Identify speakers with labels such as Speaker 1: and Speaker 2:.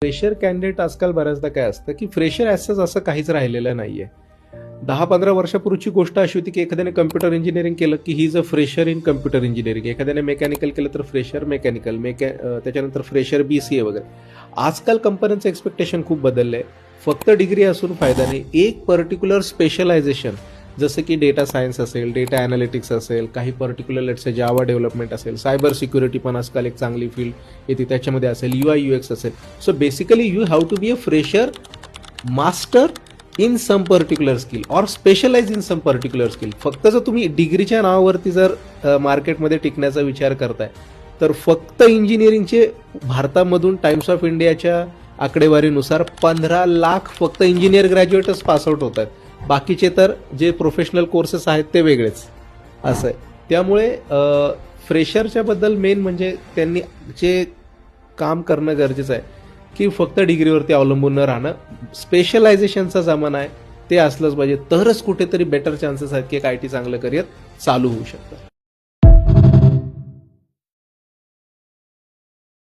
Speaker 1: Fresher candidate आजकाल बऱ्याचदा काय असतं की फ्रेशर असं काहीच राहिलेलं नाहीये. 10-15 वर्षापूर्वीची गोष्ट अशी होती की एखाद्याने कम्प्युटर इंजिनिअरिंग केलं की he is a fresher in computer engineering, एखाद्याने मेकॅनिकल केलं तर फ्रेशर मेकॅनिकल, त्याच्यानंतर फ्रेशर BCA वगैरे. आजकाल कंपन्यांचं एक्सपेक्टेशन खूप बदललं आहे. फक्त डिग्री असून फायदा नाही, एक पर्टिक्युलर स्पेशलायझेशन जसं की डेटा सायन्स असेल, डेटा ॲनालिटिक्स असेल, काही particular let's say Java development असेल, सायबर सिक्युरिटी पण आजकाल एक चांगली फील्ड येते, त्याच्यामध्ये असेल UI UX असेल. So basically you have to be a fresher master in some particular skill or specialize in some particular skill. फक्त जर तुम्ही डिग्रीच्या नावावरती जर मार्केटमध्ये टिकण्याचा विचार करताय तर फक्त इंजिनिअरिंगचे भारतामधून टाइम्स ऑफ इंडियाच्या आकडेवारीनुसार 15 लाख फक्त इंजिनियर ग्रॅज्युएटच पासआउट होत आहेत. बाकीचे तर जे प्रोफेशनल कोर्सेस आहेत ते वेगळेच असं आहे. त्यामुळे फ्रेशरच्या बद्दल मेन म्हणजे त्यांनी जे काम करणं गरजेचं आहे की फक्त डिग्रीवरती अवलंबून न राहणं, स्पेशलायझेशनचा जमाना आहे ते असलंच पाहिजे. तरच कुठेतरी बेटर चान्सेस आहेत की एक IT चांगलं करिअर चालू होऊ शकतं.